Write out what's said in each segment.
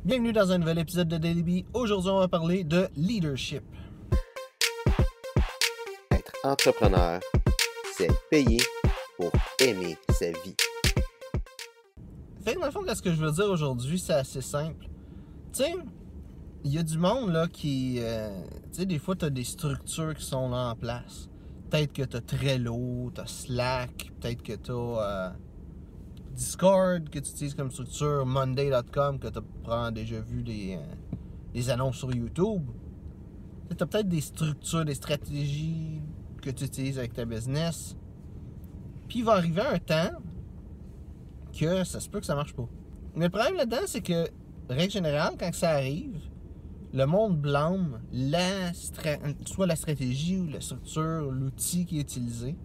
Bienvenue dans un nouvel épisode de Daily Bee. Aujourd'hui, on va parler de leadership. Être entrepreneur, c'est payer pour aimer sa vie. Fait que dans le fond, ce que je veux dire aujourd'hui, c'est assez simple. Tu sais, il y a du monde là qui... tu sais, des fois, tu as des structures qui sont là en place. Peut-être que tu as Trello, tu as Slack, peut-être que tu as Discord que tu utilises comme structure, Monday.com que tu as probablement déjà vu des annonces sur YouTube. Tu as peut-être des structures, des stratégies que tu utilises avec ta business. Puis il va arriver un temps que ça se peut que ça marche pas. Mais le problème là-dedans, c'est que, règle générale, quand ça arrive, le monde blâme soit la stratégie ou la structure, l'outil qui est utilisé.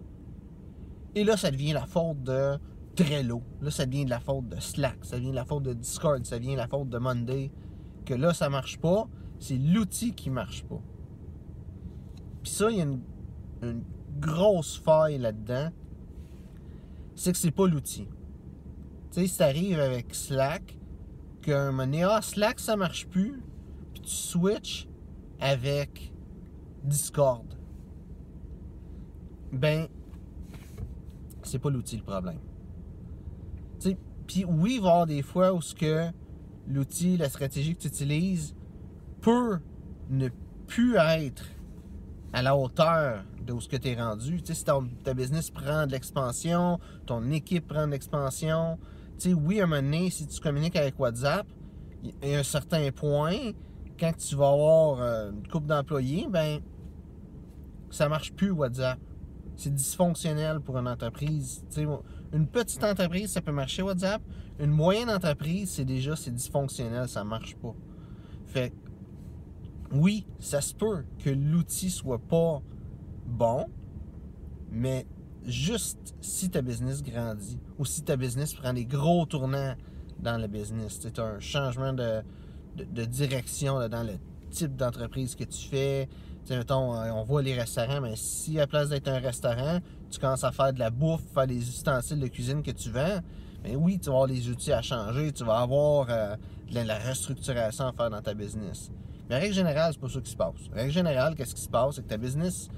Et là, ça devient la faute de Trello. Là, ça devient de la faute de Slack. Ça devient de la faute de Discord. Ça devient de la faute de Monday. Que là, ça marche pas. C'est l'outil qui marche pas. Puis ça, il y a une grosse faille là-dedans. C'est que c'est pas l'outil. Tu sais, si t'arrives avec Slack, qu'un moment donné, Slack, ça marche plus, puis tu switches avec Discord. Ben, c'est pas l'outil le problème. Puis oui, il va y avoir des fois où ce que l'outil, la stratégie que tu utilises peut ne plus être à la hauteur de où ce que tu es rendu. Tu sais, si ta business prend de l'expansion, ton équipe prend de l'expansion, tu sais, oui, à un moment donné, si tu communiques avec WhatsApp, il y a un certain point, quand tu vas avoir une couple d'employés, ben ça marche plus WhatsApp. C'est dysfonctionnel pour une entreprise. Tu sais, une petite entreprise, ça peut marcher WhatsApp. Une moyenne entreprise, c'est dysfonctionnel, ça marche pas. Fait que, oui, ça se peut que l'outil soit pas bon, mais juste si ta business grandit ou si ta business prend des gros tournants dans le business, tu as un changement de direction là, dans le type d'entreprise que tu fais. Tu sais, mettons, on voit les restaurants, mais si à la place d'être un restaurant, tu commences à faire de la bouffe, faire des ustensiles de cuisine que tu vends, bien oui, tu vas avoir les outils à changer, tu vas avoir de la restructuration à faire dans ta business. Mais en règle générale, c'est pas ça qui se passe. En règle générale, qu'est-ce qui se passe? C'est que ta business,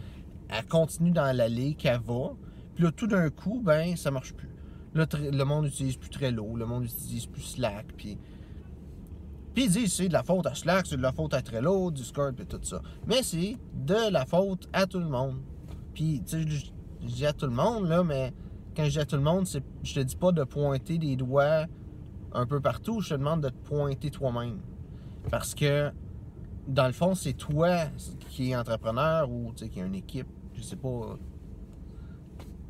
elle continue dans l'allée qu'elle va, puis là, tout d'un coup, ben, ça marche plus. Là, le monde utilise plus Trello, le monde utilise plus Slack, puis ils disent c'est de la faute à Slack, c'est de la faute à Trello, Discord et tout ça. Mais c'est de la faute à tout le monde. Puis, tu sais, je dis à tout le monde, là, mais quand je dis à tout le monde, je te dis pas de pointer des doigts un peu partout, je te demande de te pointer toi-même. Parce que, dans le fond, c'est toi qui es entrepreneur ou tu sais, qui a une équipe. Je sais pas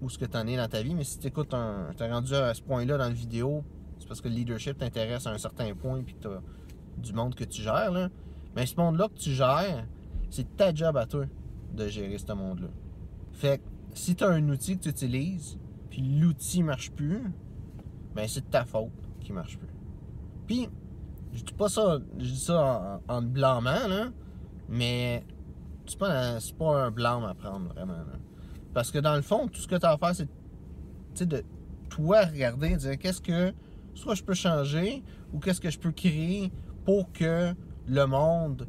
où ce que tu en es dans ta vie, mais si tu écoutes t'es rendu à ce point-là dans la vidéo, c'est parce que le leadership t'intéresse à un certain point puis que tu as du monde que tu gères, là. Mais ce monde-là que tu gères, c'est ta job à toi de gérer ce monde-là. Fait que si tu as un outil que tu utilises, puis l'outil marche plus, ben c'est de ta faute qu'il marche plus. Puis, je dis pas ça, je dis ça en te blâmant, là, mais c'est pas un blâme à prendre, vraiment, là. Parce que dans le fond, tout ce que tu as à faire, c'est, tu sais, de toi regarder et dire qu'est-ce que soit je peux changer ou qu'est-ce que je peux créer pour que le monde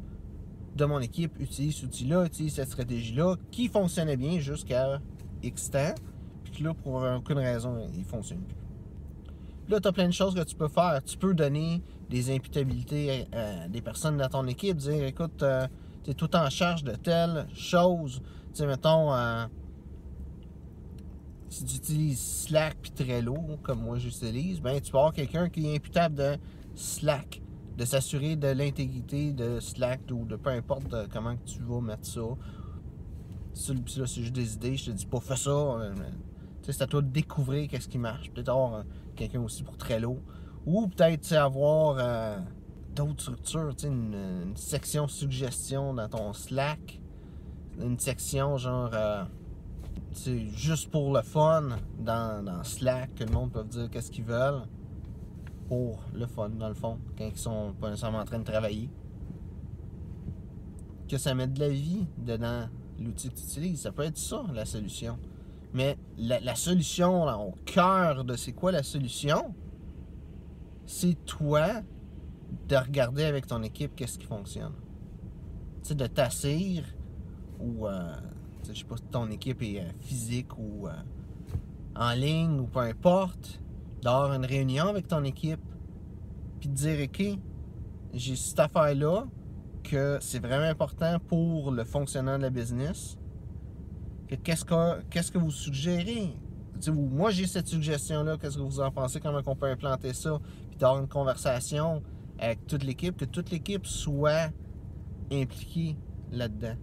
de mon équipe utilise cet outil-là, utilise cette stratégie-là, qui fonctionnait bien jusqu'à X temps, puis que là, pour aucune raison, il ne fonctionne plus. Là, tu as plein de choses que tu peux faire. Tu peux donner des imputabilités à des personnes dans ton équipe, dire, écoute, tu es tout en charge de telle chose. Tu sais, mettons, si tu utilises Slack puis Trello, comme moi j'utilise, ben tu peux avoir quelqu'un qui est imputable de Slack, de s'assurer de l'intégrité de Slack ou de peu importe comment que tu vas mettre ça. Là, c'est juste des idées, je te dis pas fais ça. C'est à toi de découvrir qu'est-ce qui marche. Peut-être avoir quelqu'un aussi pour Trello. Ou peut-être avoir d'autres structures, une section suggestion dans ton Slack. Une section genre c'est juste pour le fun dans Slack que le monde peut dire qu'est-ce qu'ils veulent pour le fun dans le fond quand ils sont pas nécessairement en train de travailler, que ça mette de la vie dedans l'outil que tu utilises. Ça peut être ça la solution, mais la solution là, au cœur de c'est quoi la solution, c'est toi de regarder avec ton équipe qu'est-ce qui fonctionne. Tu sais, de t'asseoir ou, je sais pas si ton équipe est physique ou en ligne ou peu importe, d'avoir une réunion avec ton équipe puis de dire, OK, j'ai cette affaire-là que c'est vraiment important pour le fonctionnement de la business. Qu'est-ce que vous suggérez? Moi, j'ai cette suggestion-là. Qu'est-ce que vous en pensez? Comment on peut implanter ça? Puis d'avoir une conversation avec toute l'équipe, que toute l'équipe soit impliquée là-dedans.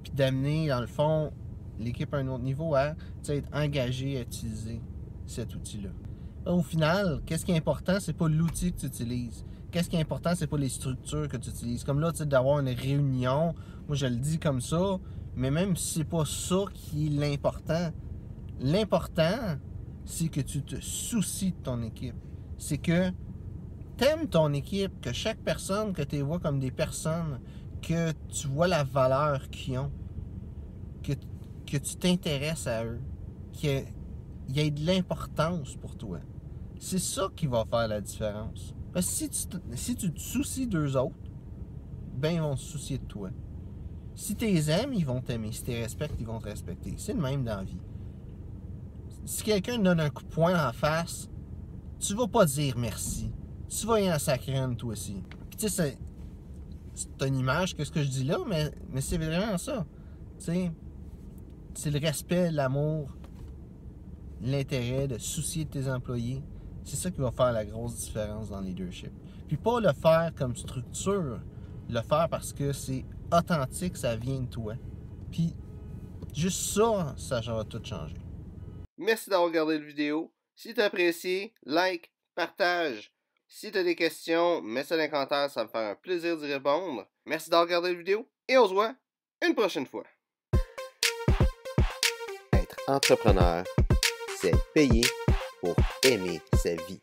Puis d'amener, dans le fond, l'équipe à un autre niveau à être engagée à utiliser cet outil-là. Au final, qu'est-ce qui est important? C'est pas l'outil que tu utilises. Qu'est-ce qui est important? C'est pas les structures que tu utilises. Comme là, d'avoir une réunion, moi je le dis comme ça, mais même si c'est pas ça qui est l'important, c'est que tu te soucies de ton équipe. C'est que t'aimes ton équipe, que chaque personne, que tu vois comme des personnes, que tu vois la valeur qu'ils ont, que tu t'intéresses à eux, qu'il y ait de l'importance pour toi. C'est ça qui va faire la différence. Parce que si tu te soucies d'eux autres, ben ils vont se soucier de toi. Si tu les aimes, ils vont t'aimer. Si tu les respectes, ils vont te respecter. C'est le même dans la vie. Si quelqu'un te donne un coup de poing en face, tu vas pas dire merci. Tu vas y en sacrer une toi aussi. Puis tu sais, c'est une image que ce que je dis là, mais c'est vraiment ça. Tu sais, c'est le respect, l'amour, l'intérêt, de soucier de tes employés. C'est ça qui va faire la grosse différence dans le leadership. Puis pas le faire comme structure, le faire parce que c'est authentique, ça vient de toi. Puis juste ça va tout changer. Merci d'avoir regardé la vidéo. Si tu as apprécié, like, partage. Si tu as des questions, mets ça dans les commentaires, ça me fait un plaisir d'y répondre. Merci d'avoir regardé la vidéo et on se voit une prochaine fois. Être entrepreneur, c'est payer pour aimer sa vie.